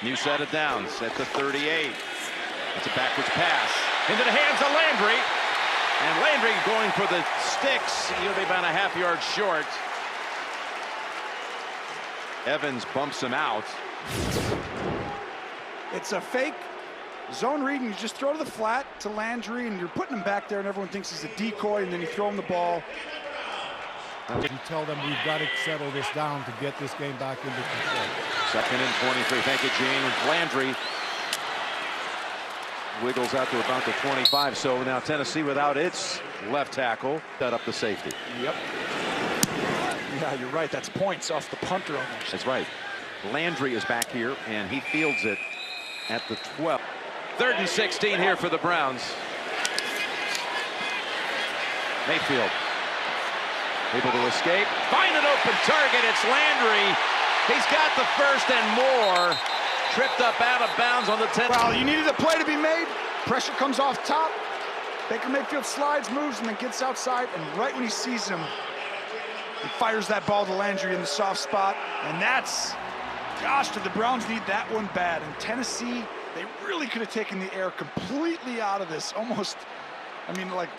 New set of downs at the 38. It's a backwards pass into the hands of Landry. And Landry going for the sticks. He'll be about a half-yard short. Evans bumps him out. It's a fake zone read, and you just throw to the flat to Landry, and you're putting him back there, and everyone thinks he's a decoy, and then you throw him the ball. You tell them we've got to settle this down to get this game back into control. 2nd and 23. Thank you, Gene. Landry wiggles out to about the 25. So now Tennessee without its left tackle. Set up the safety. Yep. Yeah, you're right. That's points off the punter almost. That's right. Landry is back here, and he fields it at the 12. 3rd and 16 here for the Browns. Mayfield able to escape. Find an open target. It's Landry. He's got the first and more. Tripped up out of bounds on the 10. Well, you needed a play to be made. Pressure comes off top. Baker Mayfield slides, moves, and then gets outside. And right when he sees him, he fires that ball to Landry in the soft spot. And that's, gosh, did the Browns need that one bad. And Tennessee, they really could have taken the air completely out of this. Almost, I mean, like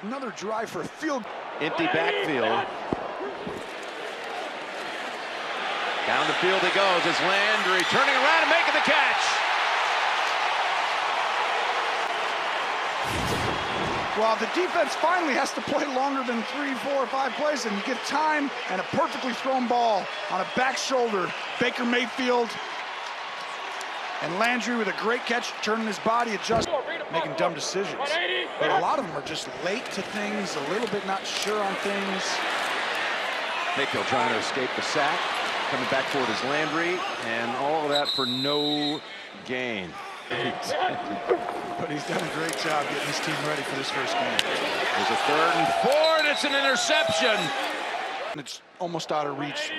another drive for a field. Empty backfield. Down the field he goes as Landry turning around and making the catch. Well, the defense finally has to play longer than 3, 4, 5 plays, and you get time and a perfectly thrown ball on a back shoulder. Baker Mayfield and Landry with a great catch, turning his body, adjusting, making dumb decisions. But a lot of them are just late to things, a little bit not sure on things. Mayfield trying to escape the sack. Coming back forward is Landry, and all of that for no gain. But he's done a great job getting his team ready for this first game. There's a 3rd and 4, and it's an interception. It's almost out of reach,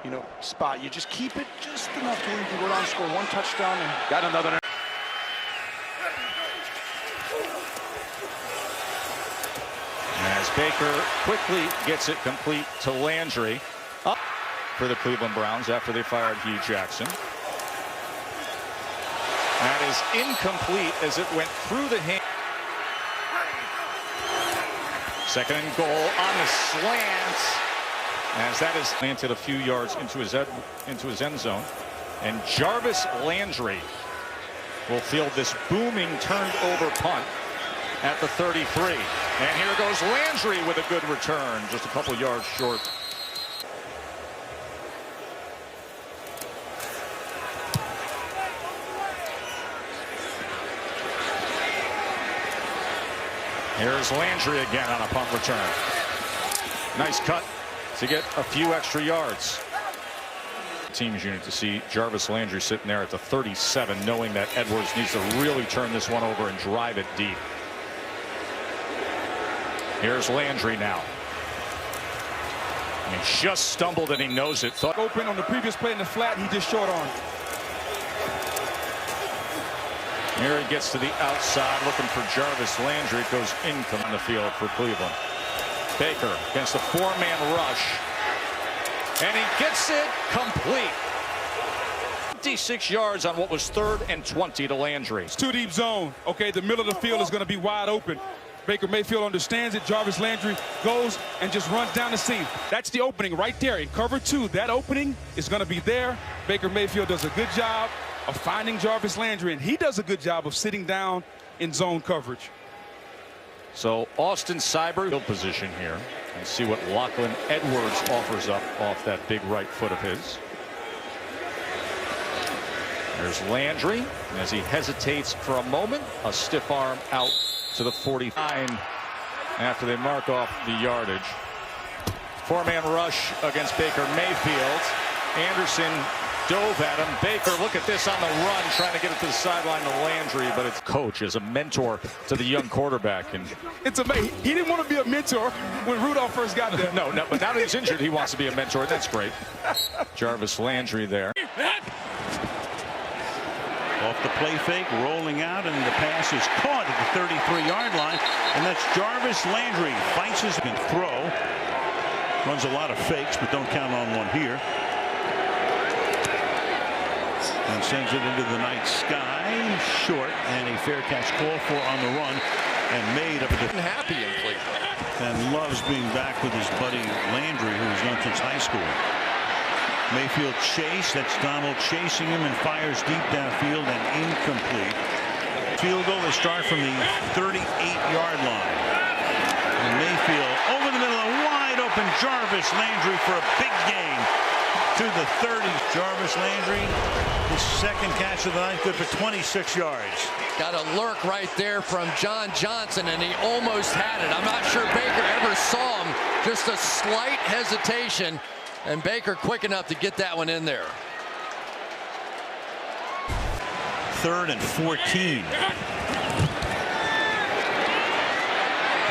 you know, spot. You just keep it just enough to where you can go down and score 1 touchdown. And got another. As Baker quickly gets it complete to Landry. Up for the Cleveland Browns after they fired Hugh Jackson. That is incomplete as it went through the hand. 2nd and goal on the slant. As that is planted a few yards into his end zone. And Jarvis Landry will field this booming turned over punt at the 33. And here goes Landry with a good return, just a couple yards short. Here's Landry again on a punt return. Nice cut to get a few extra yards. Teams unit to see Jarvis Landry sitting there at the 37, knowing that Edwards needs to really turn this one over and drive it deep. Here's Landry now. He just stumbled and he knows it. Thought open on the previous play in the flat, he just short on. Here he gets to the outside looking for Jarvis Landry. It goes incomplete in the field for Cleveland. Baker against a 4-man rush. And he gets it complete. 56 yards on what was 3rd and 20 to Landry. It's 2 deep zone. Okay, the middle of the field is going to be wide open. Baker Mayfield understands it. Jarvis Landry goes and just runs down the seam. That's the opening right there in cover 2. That opening is going to be there. Baker Mayfield does a good job of finding Jarvis Landry, and he does a good job of sitting down in zone coverage. So Austin Seibert field position here, and see what Lachlan Edwards offers up off that big right foot of his. There's Landry, and as he hesitates for a moment, a stiff arm out to the 49 after they mark off the yardage. 4-man rush against Baker Mayfield. Anderson dove at him. Baker, look at this on the run, trying to get it to the sideline to Landry, but it's coach as a mentor to the young quarterback. And it's amazing. He didn't want to be a mentor when Rudolph first got there. No, but now that he's injured, he wants to be a mentor. That's great. Jarvis Landry there. Off the play fake, rolling out, and the pass is caught at the 33-yard line, and that's Jarvis Landry. Fights his throw. Runs a lot of fakes, but don't count on one here. and sends it into the night sky. Short, and a fair catch call for on the run and made up a Happy in Cleveland. and loves being back with his buddy Landry, who he's known since high school. Mayfield chase. That's Donald chasing him and fires deep downfield and incomplete. Field goal. They start from the 38-yard line. And Mayfield over the middle, a wide open Jarvis Landry for a big gain to the 30. Jarvis Landry, his second catch of the night, good for 26 yards. Got a lurk right there from John Johnson, and he almost had it. I'm not sure Baker ever saw him. Just a slight hesitation, and Baker quick enough to get that one in there. 3rd and 14.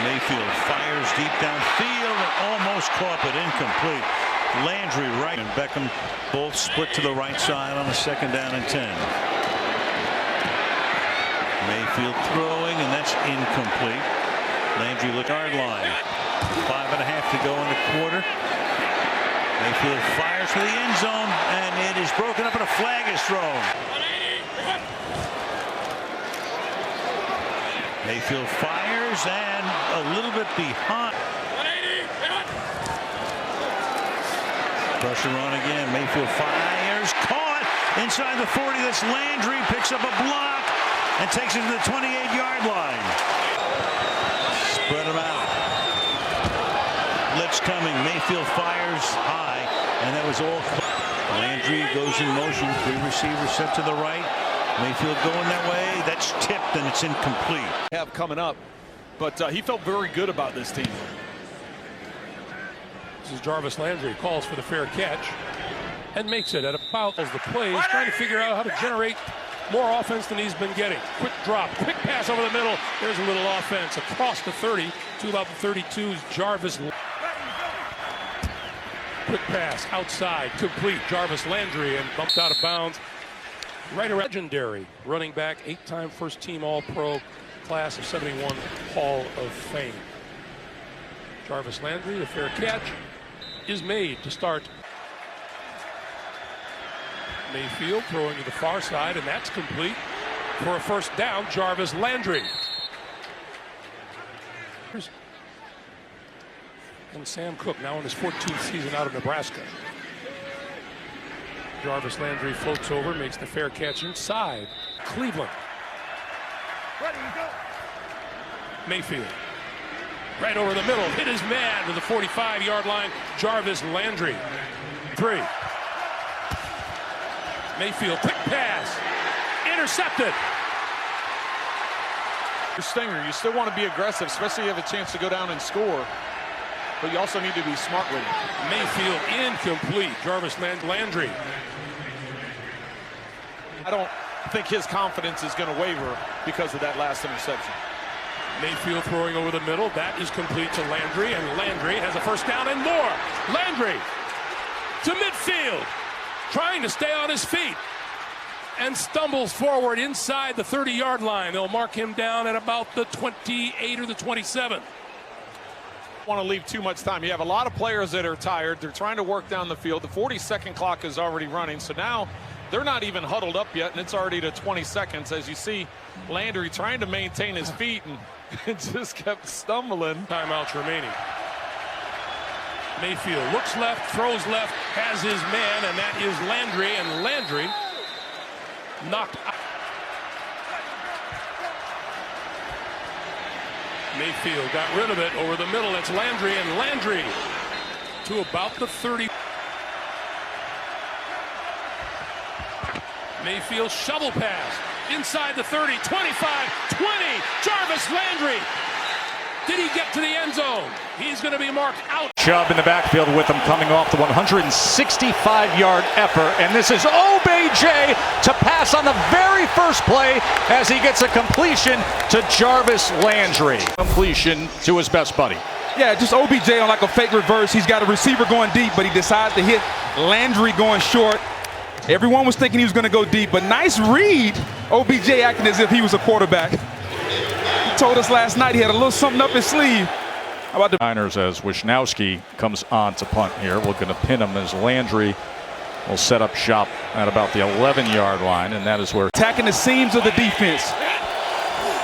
Mayfield fires deep downfield and almost caught, but incomplete. Landry right and Beckham both split to the right side on a 2nd down and 10. Mayfield throwing, and that's incomplete. Landry look yard line. 5.5 to go in the quarter. Mayfield fires for the end zone, and it is broken up and a flag is thrown. Mayfield fires and a little bit behind. Pressure on again. Mayfield fires, caught inside the 40. That's Landry, picks up a block and takes it to the 28-yard line. Spread them out. Blitz coming. Mayfield fires high, and that was all. Landry goes in motion. 3 receivers set to the right. Mayfield going that way. That's tipped, and it's incomplete. Have coming up, but he felt very good about this team. This is Jarvis Landry, calls for the fair catch and makes it at about as the play. He's trying to figure out how to generate more offense than he's been getting. Quick drop, quick pass over the middle. There's a little offense across the 30 to about the 32's Jarvis. Quick pass outside, complete. Jarvis Landry and bumped out of bounds. Right around legendary running back, 8-time first-team All-Pro, class of '71 Hall of Fame. Jarvis Landry, the fair catch is made to start. Mayfield throwing to the far side, and that's complete for a 1st down. Jarvis Landry. And Sam Cook now in his 14th season out of Nebraska. Jarvis Landry floats over, makes the fair catch inside. Cleveland. Mayfield. Right over the middle, hit his man to the 45-yard line. Jarvis Landry. 3. Mayfield, quick pass. Intercepted. Stinger, you still want to be aggressive, especially if you have a chance to go down and score. But you also need to be smart with it. Mayfield incomplete. Jarvis Landry. I don't think his confidence is going to waver because of that last interception. Mayfield throwing over the middle. That is complete to Landry, and Landry has a 1st down and more. Landry to midfield, trying to stay on his feet, and stumbles forward inside the 30-yard line. They'll mark him down at about the 28 or the 27. Want to leave too much time. You have a lot of players that are tired. They're trying to work down the field. The 40-second clock is already running, so now they're not even huddled up yet, and it's already to 20 seconds. As you see, Landry trying to maintain his feet, and it just kept stumbling. Timeouts remaining. Mayfield looks left, throws left, has his man, and that is Landry, and Landry knocked out. Mayfield got rid of it over the middle. It's Landry, and Landry to about the 30. Mayfield shovel pass inside the 30, 25, 20. Jarvis Landry. Did he get to the end zone? He's going to be marked out. Chubb in the backfield with him coming off the 165-yard effort. And this is OBJ to pass on the very first play as he gets a completion to Jarvis Landry. Completion to his best buddy. Yeah, just OBJ on like a fake reverse. He's got a receiver going deep, but he decided to hit Landry going short. Everyone was thinking he was going to go deep, but nice read. OBJ acting as if he was a quarterback. He told us last night he had a little something up his sleeve. How about the Niners as Wisnowski comes on to punt here. We're going to pin him as Landry will set up shop at about the 11-yard line, and that is where Attacking the seams of the defense.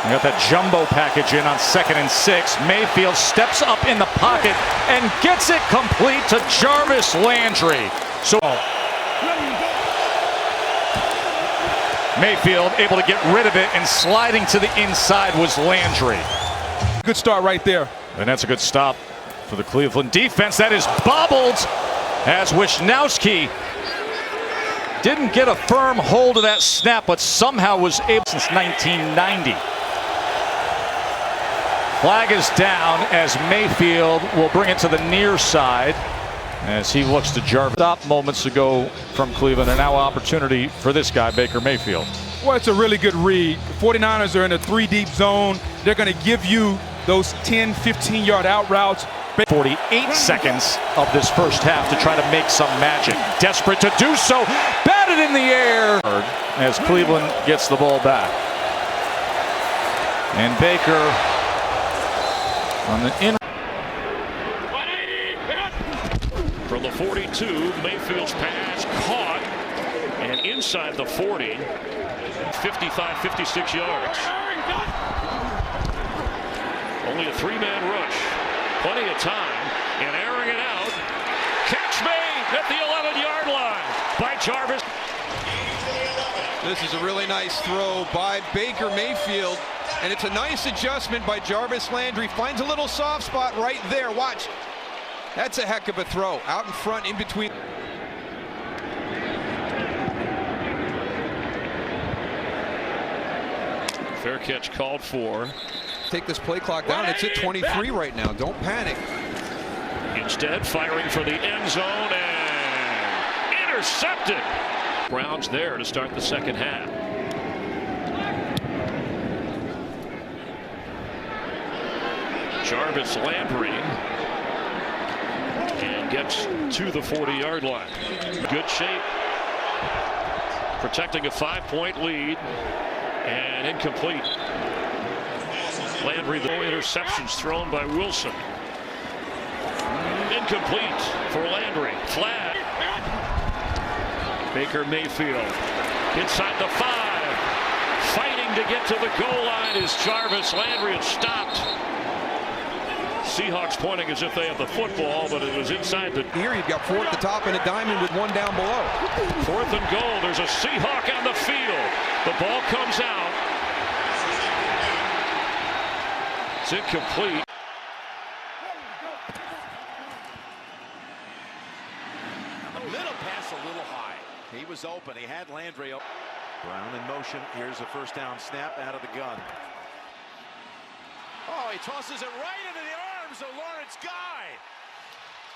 we got that jumbo package in on 2nd and 6. Mayfield steps up in the pocket and gets it complete to Jarvis Landry. So Mayfield able to get rid of it, and sliding to the inside was Landry. Good start right there. And that's a good stop for the Cleveland defense. That is bobbled as Wisnowski didn't get a firm hold of that snap, but somehow was able since 1990. Flag is down as Mayfield will bring it to the near side as he looks to Jarvis. Stop moments ago from Cleveland, and now opportunity for this guy, Baker Mayfield. Well, it's a really good read. The 49ers are in a 3-deep zone. They're going to give you those 10, 15-yard out routes. 48 seconds of this first half to try to make some magic. Desperate to do so. Batted in the air as Cleveland gets the ball back. And Baker on the in. From the 42, Mayfield's pass caught and inside the 40. 55, 56 yards. Only a 3-man rush. Plenty of time, and airing it out. Catch made at the 11-yard line by Jarvis. This is a really nice throw by Baker Mayfield, and it's a nice adjustment by Jarvis Landry. Finds a little soft spot right there. Watch. That's a heck of a throw. Out in front, in between. Fair catch called for. Take this play clock down. It's at 23 right now. Don't panic. Instead, firing for the end zone and intercepted. Browns there to start the second half. Jarvis Landry and gets to the 40-yard line. Good shape. Protecting a 5-point lead and incomplete. Landry, the interceptions thrown by Wilson. Incomplete for Landry. Flag. Baker Mayfield inside the 5. Fighting to get to the goal line is Jarvis Landry. It's stopped. Seahawks pointing as if they have the football, but it was inside the. Here you've got 4 at the top and a diamond with 1 down below. 4th and goal. There's a Seahawk on the field. The ball comes out. It's incomplete. The middle pass a little high. He was open. He had Landry open. Brown in motion. Here's a first down snap out of the gun. Oh, he tosses it right into the arms of Lawrence Guy.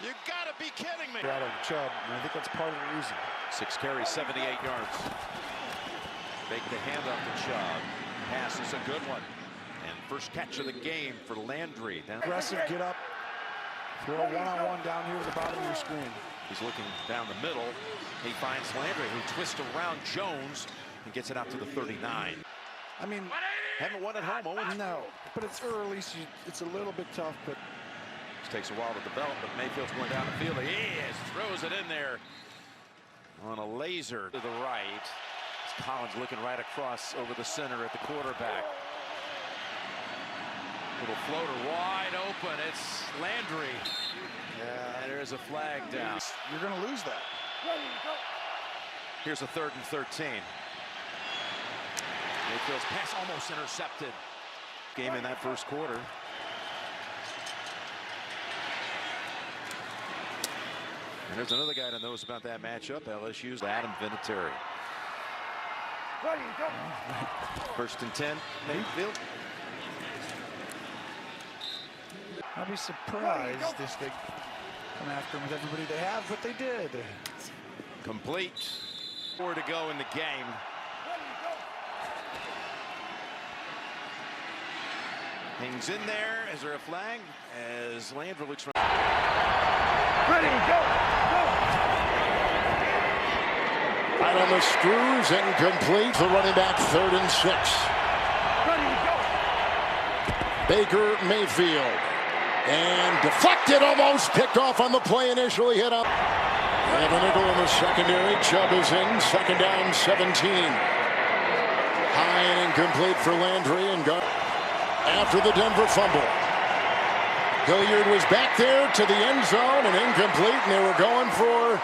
You gotta be kidding me. Out of Chubb, and I think that's part of the reason. 6 carries, 78 yards. Make the hand up to Chubb. Pass is a good one. And first catch of the game for Landry. Aggressive, get up, throw a one-on-one down here to the bottom of your screen. He's looking down the middle. He finds Landry, who twists around Jones and gets it out to the 39. I mean, haven't won at home, Owen. no, but it's early, so it's a little bit tough, but This takes a while to develop, but Mayfield's going down the field. He is, throws it in there on a laser to the right. Collins looking right across over the center at the quarterback. Little floater wide open. It's Landry. Yeah, and there's a flag down. You're going to lose that. Here's a 3rd and 13. Mayfield's pass almost intercepted. Game in that first quarter. And there's another guy that knows about that matchup. LSU's Adam Vinatieri. 1st and 10, Mayfield. I'll be surprised if they come after him with everybody they have, but they did. Complete. 4 to go in the game. Hangs in there. Is there a flag? As Landry looks from. Ready, go! Right on the screws, incomplete. The running back, 3rd and 6. Baker Mayfield. And deflected, almost picked off on the play initially hit up. And the nickel in the secondary. Chubb is in. Second down, 17. High and incomplete for Landry. And after the Denver fumble. Hilliard was back there to the end zone and incomplete. And they were going for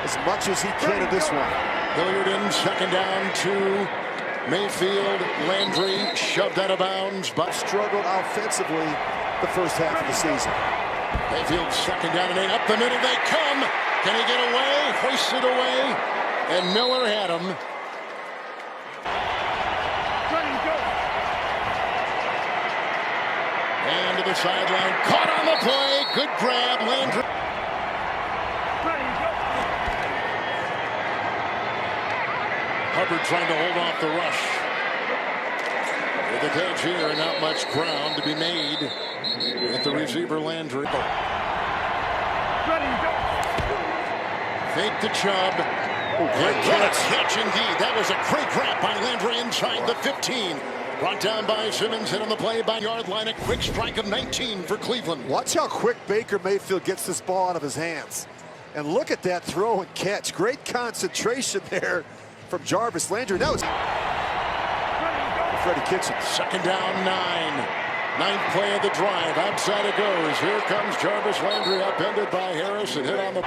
as much as he can in this one. Hilliard in. Second down, 2. Mayfield, Landry shoved out of bounds, but struggled offensively the first half of the season. Mayfield second down and 8. Up the middle they come. Can he get away? Hoisted away. And Miller had him. And to the sideline. Caught on the play. Good grab. Landry. Hubbard trying to hold off the rush. With the catch here, not much ground to be made with the receiver Landry. Fake to Chubb. Great catch indeed. That was a great grab by Landry inside the 15. Brought down by Simmons, hit on the play by yard line. A quick strike of 19 for Cleveland. Watch how quick Baker Mayfield gets this ball out of his hands. And look at that throw and catch. Great concentration there from Jarvis Landry. Now it's Freddie Kitchens. Second down, 9. 9th play of the drive. Outside it goes. Here comes Jarvis Landry, upended by Harris and hit on the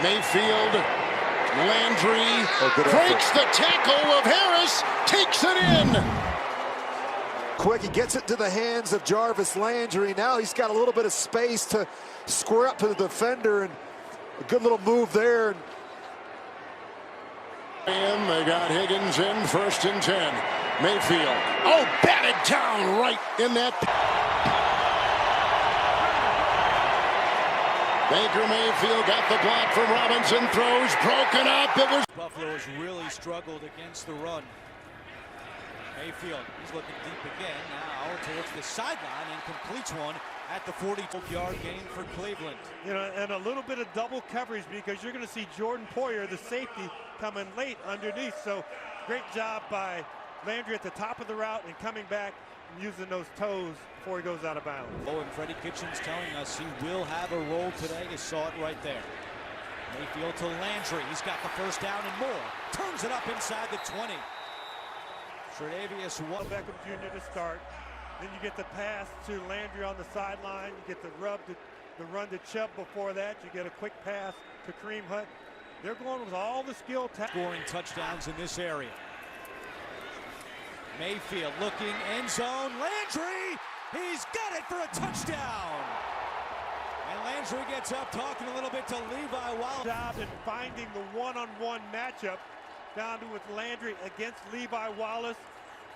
Mayfield. Landry breaks the tackle of Harris, takes it in. Quick, he gets it to the hands of Jarvis Landry. Now he's got a little bit of space to square up to the defender, and a good little move there. And they got Higgins in, 1st and 10. Mayfield, oh, batted down right in that. Baker Mayfield got the block from Robinson, throws broken up. It was Buffalo has really struggled against the run. Mayfield, he's looking deep again now towards the sideline and completes one at the 42-yard gain for Cleveland. You know, and a little bit of double coverage because you're going to see Jordan Poyer, the safety, coming late underneath. So great job by Landry at the top of the route and coming back and using those toes before he goes out of bounds. Oh, and Freddie Kitchens telling us he will have a role today. You saw it right there. Mayfield to Landry. He's got the first down and more. Turns it up inside the 20. Tre'Davious Beckham Jr. to start. Then you get the pass to Landry on the sideline. You get the run to Chubb before that. You get a quick pass to Kareem Hunt. They're going with all the skill. Scoring touchdowns in this area. Mayfield looking end zone. Landry, he's got it for a touchdown. And Landry gets up talking a little bit to Levi Wallace. Job in finding the one-on-one matchup down to with Landry against Levi Wallace.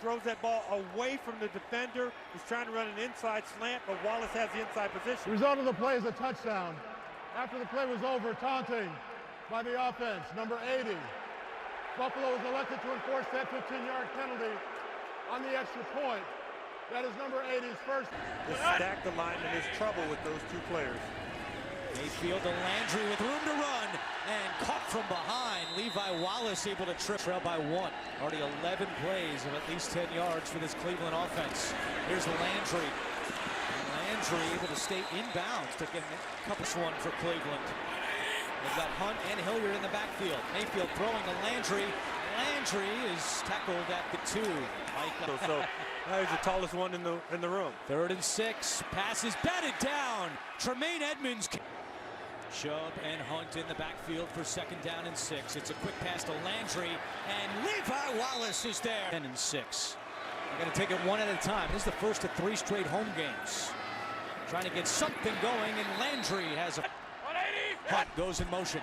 Throws that ball away from the defender. He's trying to run an inside slant, but Wallace has the inside position. The result of the play is a touchdown. After the play was over, taunting by the offense, number 80. Buffalo was elected to enforce that 15-yard penalty on the extra point. That is number 80's first. The stacked alignment is trouble with those two players. Mayfield to Landry with room to run and caught from behind. Levi Wallace able to trail by 1. Already 11 plays of at least 10 yards for this Cleveland offense. Here's Landry. Landry able to stay inbounds to get a couple one for Cleveland. They've got Hunt and Hilliard in the backfield. Mayfield throwing to Landry. Landry is tackled at the 2. So now he's the tallest one in the room. 3rd and 6. Pass is batted down. Tremaine Edmonds. Chubb and Hunt in the backfield for 2nd down and 6. It's a quick pass to Landry, and Levi Wallace is there. 10 and 6. They're going to take it one at a time. This is the first of 3 straight home games. Trying to get something going, and Landry has a... Hunt goes in motion.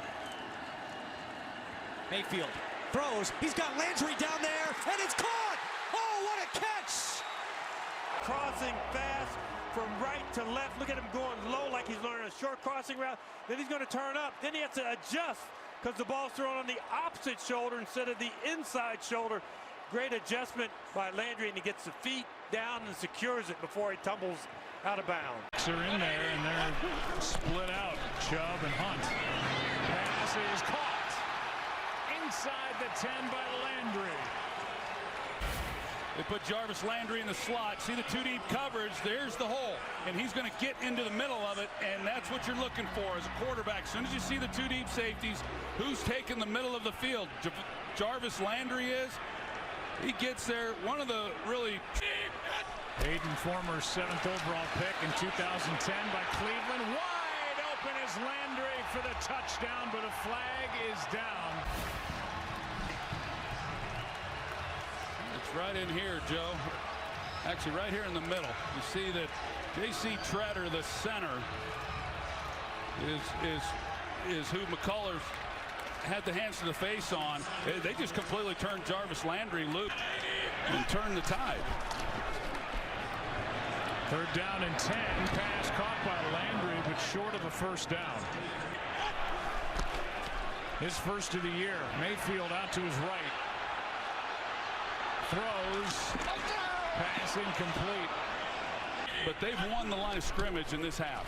Mayfield throws. He's got Landry down there, and it's caught! Oh, what a catch! Crossing fast from right to left. Look at him going low like he's learning a short crossing route. Then he's going to turn up. Then he has to adjust because the ball's thrown on the opposite shoulder instead of the inside shoulder. Great adjustment by Landry, and he gets the feet down and secures it before he tumbles out of bounds. They're in there, and they're split out. Chubb and Hunt. Pass is caught inside the 10 by Landry. They put Jarvis Landry in the slot. See the 2-deep coverage. There's the hole. And he's going to get into the middle of it, and that's what you're looking for as a quarterback. As soon as you see the 2-deep safeties, who's taking the middle of the field? Jarvis Landry is. He gets there. One of the really... Hayden, former 7th overall pick in 2010 by Cleveland. Wide open is Landry for the touchdown, but a flag is down. It's right in here, Joe. Actually, right here in the middle. You see that J.C. Treader, the center, is who McCullers had the hands to the face on. They just completely turned Jarvis Landry loose and turned the tide. 3rd down and 10. Pass caught by Landry, but short of a first down. His first of the year. Mayfield out to his right. Throws. Pass incomplete. But they've won the line of scrimmage in this half.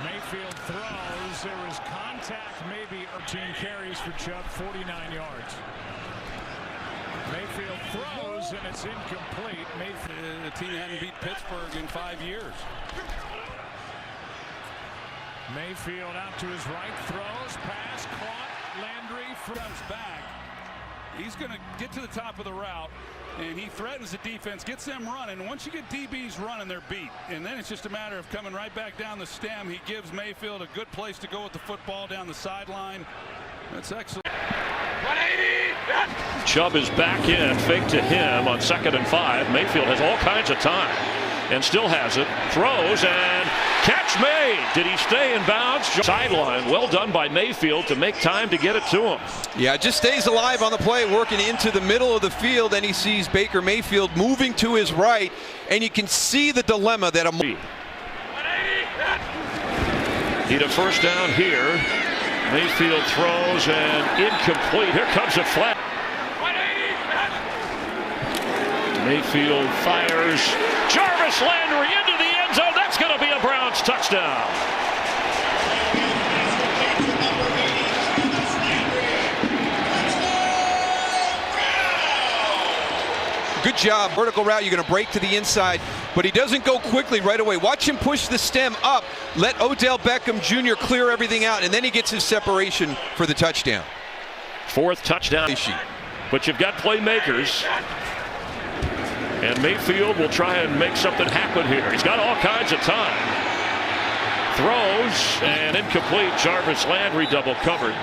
Mayfield throws. There was contact, maybe 13 carries for Chubb, 49 yards. Mayfield throws, and it's incomplete. Mayfield, the team hadn't beat Pittsburgh in 5 years. Mayfield out to his right, throws, pass, caught. Landry comes back. He's going to get to the top of the route, and he threatens the defense, gets them running. Once you get DBs running, they're beat. And then it's just a matter of coming right back down the stem. He gives Mayfield a good place to go with the football down the sideline. That's excellent. 180. Chubb is back in, fake to him on 2nd and 5. Mayfield has all kinds of time and still has it. Throws and catch made. Did he stay in bounds? Sideline. Well done by Mayfield to make time to get it to him. Yeah, just stays alive on the play, working into the middle of the field, and he sees Baker Mayfield moving to his right, and you can see the dilemma that need a first down here. Mayfield throws and incomplete. Here comes a flat. Mayfield fires. Jarvis Landry into the end zone. That's going to be a Browns touchdown. Good job. Vertical route. You're going to break to the inside, but he doesn't go quickly right away. Watch him push the stem up. Let Odell Beckham Jr. clear everything out, and then he gets his separation for the touchdown. 4th touchdown. But you've got playmakers. And Mayfield will try and make something happen here. He's got all kinds of time. Throws and incomplete. Jarvis Landry double covered.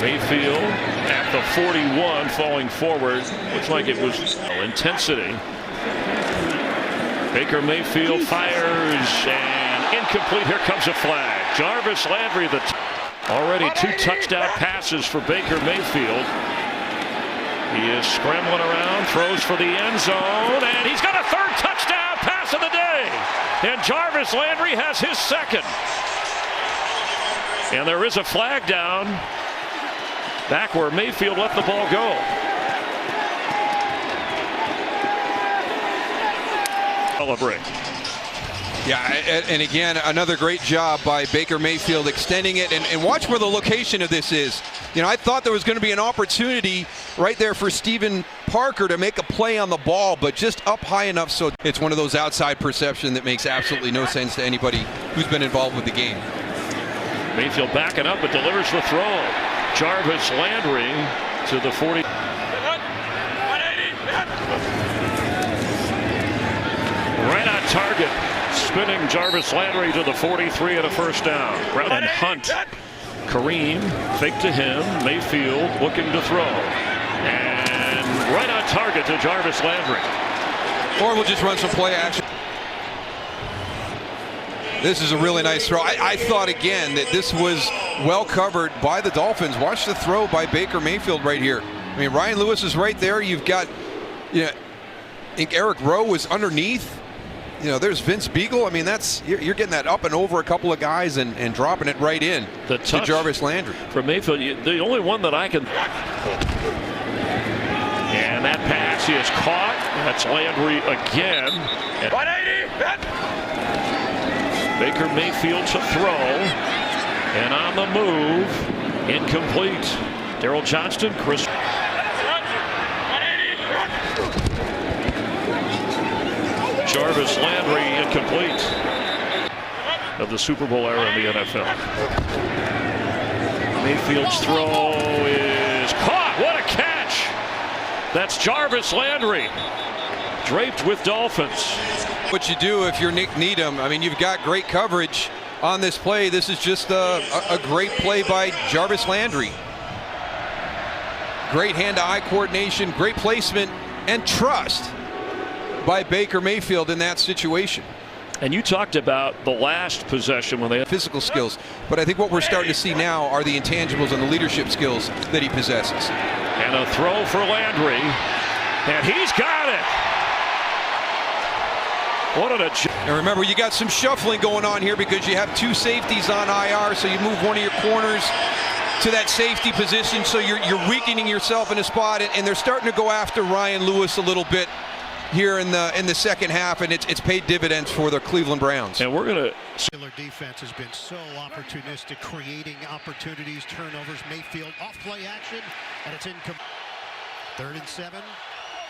Mayfield at the 41 falling forward. Looks like it was intensity. Baker Mayfield fires and incomplete. Here comes a flag. Jarvis Landry already 2 touchdown passes for Baker Mayfield. He is scrambling around, throws for the end zone, and he's got a 3rd touchdown pass of the day. And Jarvis Landry has his 2nd. And there is a flag down back where Mayfield let the ball go. Celebrate. Yeah, and again, another great job by Baker Mayfield extending it. And watch where the location of this is. You know, I thought there was going to be an opportunity right there for Stephen Parker to make a play on the ball, but just up high enough so it's one of those outside perception that makes absolutely no sense to anybody who's been involved with the game. Mayfield backing up, but delivers the throw. Jarvis Landry to the 40. Right on target. Spinning Jarvis Landry to the 43 and a first down. Brown and Hunt. Kareem fake to him. Mayfield looking to throw. And right on target to Jarvis Landry. Or we'll just run some play action. This is a really nice throw. I thought again that this was well covered by the Dolphins. Watch the throw by Baker Mayfield right here. I mean, Ryan Lewis is right there. You've got, I think Eric Rowe was underneath. There's Vince Beagle. I mean, you're getting that up and over a couple of guys and dropping it right in to Jarvis Landry. For Mayfield, the only one that I can. And that pass is caught. That's Landry again. 180. Baker Mayfield to throw. And on the move, incomplete. Daryl Johnston, Chris. Jarvis Landry incomplete of the Super Bowl era in the NFL. Mayfield's throw is caught. What a catch! That's Jarvis Landry, draped with Dolphins. What you do if you're Nick Needham, I mean, you've got great coverage on this play. This is just a great play by Jarvis Landry. Great hand-to-eye coordination, great placement, and trust by Baker Mayfield in that situation. And you talked about the last possession when they had physical skills, but I think what we're starting to see now are the intangibles and the leadership skills that he possesses. And a throw for Landry, and he's got it. What an and remember, you got some shuffling going on here because you have two safeties on IR, so you move one of your corners to that safety position, so you're weakening yourself in a spot, and they're starting to go after Ryan Lewis a little bit here in the second half, and it's paid dividends for the Cleveland Browns. And we're gonna. Killer defense has been so opportunistic, creating opportunities, turnovers. Mayfield off play action, and it's incomplete. 3rd and 7.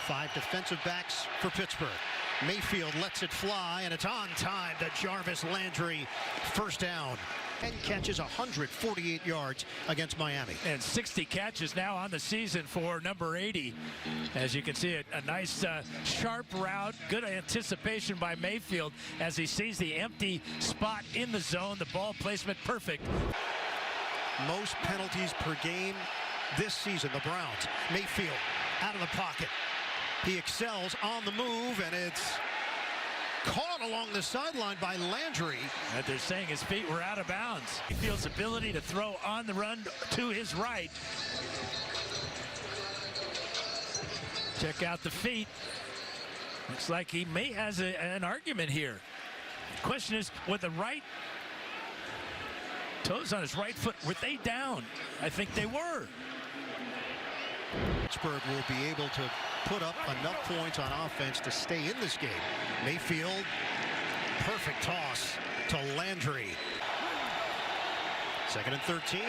5 defensive backs for Pittsburgh. Mayfield lets it fly, and it's on time to Jarvis Landry. First down. 10 catches, 148 yards against Miami. And 60 catches now on the season for number 80. As you can see, a nice sharp route, good anticipation by Mayfield as he sees the empty spot in the zone. The ball placement perfect. Most penalties per game this season, the Browns. Mayfield out of the pocket. He excels on the move, and it's caught along the sideline by Landry. And they're saying his feet were out of bounds. Mayfield's ability to throw on the run to his right. Check out the feet. Looks like he may has an argument here. The question is, with the right toes on his right foot, were they down? I think they were. Pittsburgh will be able to put up enough points on offense to stay in this game. Mayfield, perfect toss to Landry. 2nd and 13.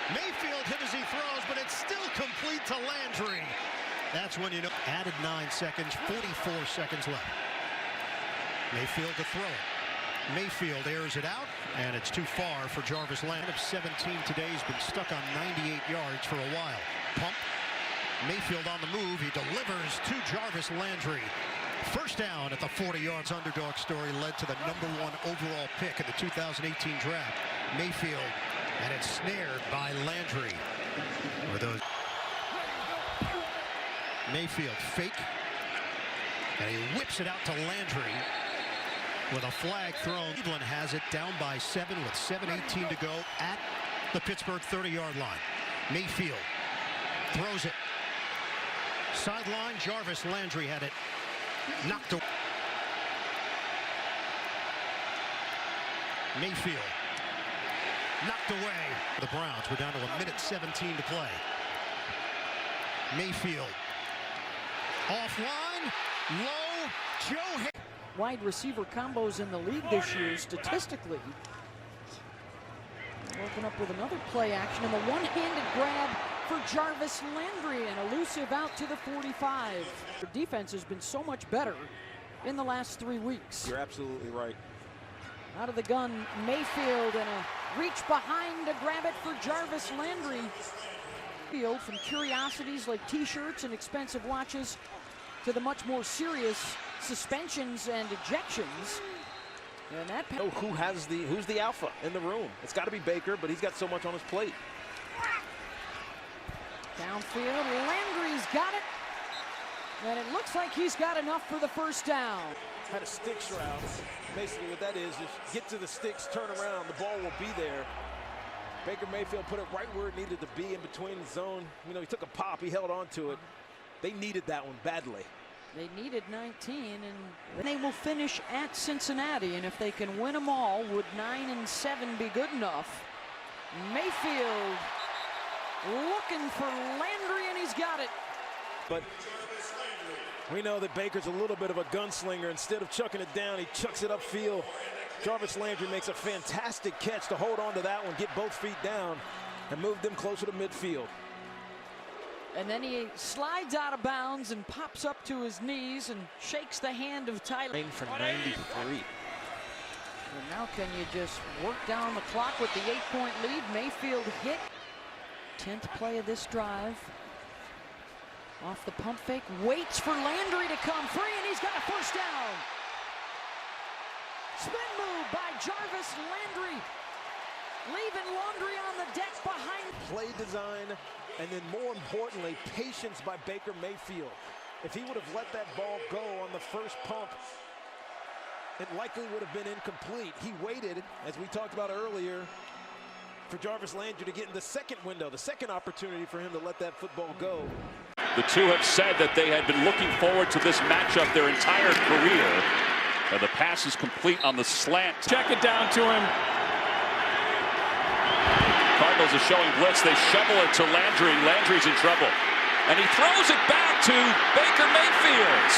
Mayfield hit as he throws, but it's still complete to Landry. That's when you know. Added 9 seconds, 44 seconds left. Mayfield to throw it. Mayfield airs it out, and it's too far for Jarvis Landry. 17 today, has been stuck on 98 yards for a while. Pump. Mayfield on the move. He delivers to Jarvis Landry. First down at the 40 yards. Underdog story led to the #1 overall pick in the 2018 draft. Mayfield, and it's snared by Landry. Or those. Mayfield fake, and he whips it out to Landry with a flag thrown. Cleveland has it down by 7 with 7:18 to go at the Pittsburgh 30-yard line. Mayfield throws it. Sideline, Jarvis Landry had it knocked away. Mayfield knocked away. The Browns were down to 1:17 to play. Mayfield offline, low, Joe. Wide receiver combos in the league this year statistically. Working up with another play action and a one-handed grab for Jarvis Landry, and elusive out to the 45. The defense has been so much better in the last 3 weeks. You're absolutely right. Out of the gun, Mayfield, and a reach behind to grab it for Jarvis Landry. Field from curiosities like t-shirts and expensive watches to the much more serious suspensions and ejections. And that who's the alpha in the room? It's got to be Baker, but he's got so much on his plate. Downfield, Landry's got it. And it looks like he's got enough for the first down. Had a sticks route. Basically what that is get to the sticks, turn around, the ball will be there. Baker Mayfield put it right where it needed to be in between the zone. You know, he took a pop, he held on to it. They needed that one badly. They needed 19, and they will finish at Cincinnati. And if they can win them all, would 9 and 7 be good enough? Mayfield looking for Landry, and he's got it. But we know that Baker's a little bit of a gunslinger. Instead of chucking it down, he chucks it upfield. Jarvis Landry makes a fantastic catch to hold on to that one, get both feet down, and move them closer to midfield. And then he slides out of bounds and pops up to his knees and shakes the hand of Tyler. For 93. And now can you just work down the clock with the 8-point lead? Mayfield hit. 10th play of this drive. Off the pump fake, waits for Landry to come free, and he's got a first down. Spin move by Jarvis Landry, leaving Landry on the deck behind. Play design, and then more importantly, patience by Baker Mayfield. If he would have let that ball go on the first pump, it likely would have been incomplete. He waited, as we talked about earlier, for Jarvis Landry to get in the second window, the second opportunity for him to let that football go. The two have said that they had been looking forward to this matchup their entire career. And the pass is complete on the slant. Check it down to him. Cardinals are showing blitz. They shovel it to Landry. Landry's in trouble. And he throws it back to Baker Mayfield.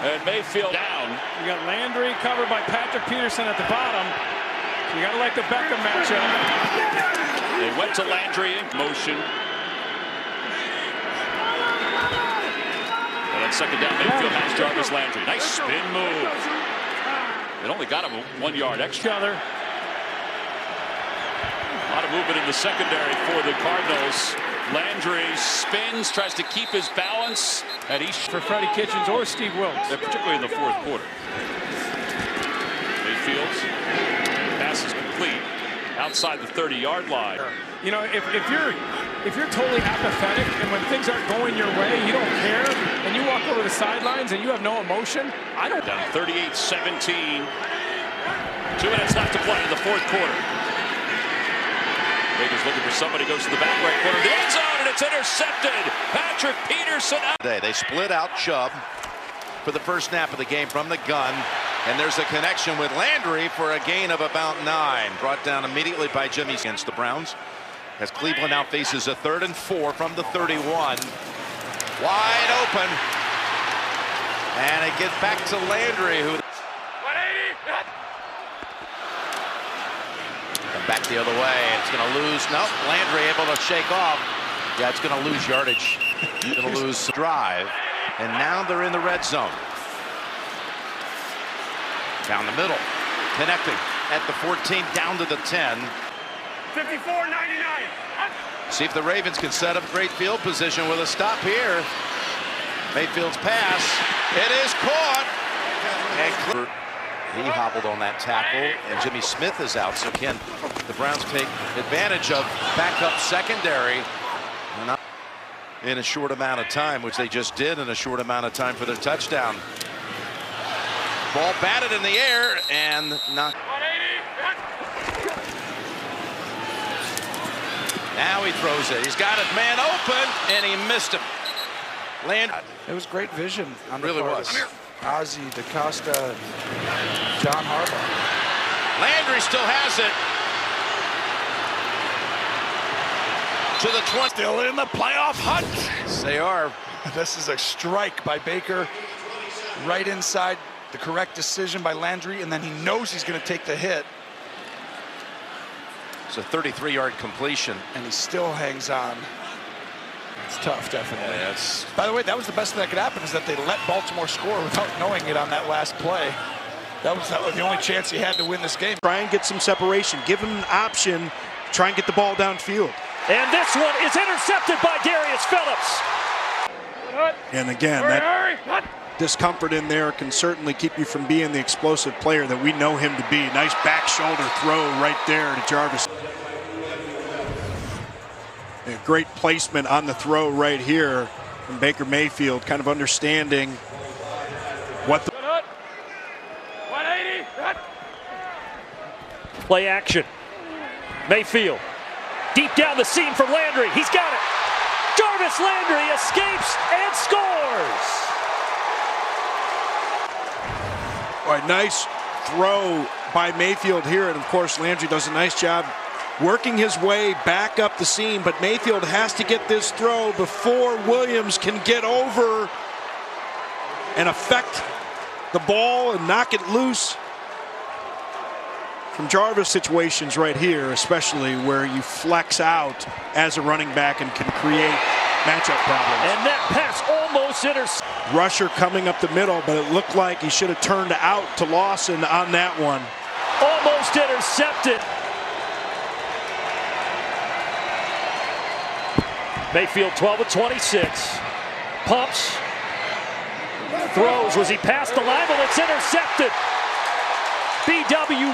And Mayfield down. You got Landry covered by Patrick Peterson at the bottom. You got to like the Beckham matchup. They went to Landry in motion. And on second down, Mayfield has Jarvis Landry. Nice spin move. It only got him 1 yard extra. A lot of movement in the secondary for the Cardinals. Landry spins, tries to keep his balance. And he's for Freddie Kitchens or Steve Wilkes. Particularly in the fourth quarter. Mayfield. Pass is complete outside the 30-yard line. You know, if you're totally apathetic and when things aren't going your way, you don't care, and you walk over the sidelines and you have no emotion, I don't. Down 38-17. 2 minutes left to play in the fourth quarter. Baker's looking for somebody, goes to the back right corner of the end zone, and it's intercepted. Patrick Peterson out. They split out Chubb for the first snap of the game from the gun. And there's a connection with Landry for a gain of about 9. Brought down immediately by Jimmy against the Browns. As Cleveland now faces a 3rd and 4 from the 31. Wide open. And it gets back to Landry, who come back the other way. It's going to lose. Nope. Landry able to shake off. Yeah, it's going to lose yardage. It's going to lose drive. And now they're in the red zone. Down the middle, connecting at the 14, down to the 10. 54-99. See if the Ravens can set up great field position with a stop here. Mayfield's pass, it is caught. And he hobbled on that tackle, and Jimmy Smith is out. So can the Browns take advantage of backup secondary in a short amount of time, which they just did in a short amount of time for their touchdown. Ball batted in the air and knocked. Now he throws it. He's got his man open and he missed him. It was great vision on the really part was. of Ozzie, DaCosta, John Harbaugh. Landry still has it. To the 20. Still in the playoff hunt. Yes, they are. This is a strike by Baker. Right inside. The correct decision by Landry, and then he knows he's going to take the hit. It's a 33-yard completion. And he still hangs on. It's tough, definitely. Yes. By the way, that was the best thing that could happen, is that they let Baltimore score without knowing it on that last play. That was the only chance he had to win this game. Try and get some separation. Give him an option. Try and get the ball downfield. And this one is intercepted by Darius Phillips. And again, that discomfort in there can certainly keep you from being the explosive player that we know him to be. Nice back shoulder throw right there to Jarvis. A great placement on the throw right here from Baker Mayfield, kind of understanding what the... 180. Play action. Mayfield. Deep down the seam from Landry. He's got it. Jarvis Landry escapes and scores. All right, nice throw by Mayfield here. And of course, Landry does a nice job working his way back up the seam. But Mayfield has to get this throw before Williams can get over and affect the ball and knock it loose. From Jarvis situations right here, especially where you flex out as a running back and can create matchup problems. And that pass almost intercepted. Rusher coming up the middle, but it looked like he should have turned out to Lawson on that one. Almost intercepted. Mayfield 12 of 26. Pumps. Throws. Was he past the line? Well, it's intercepted. B.W.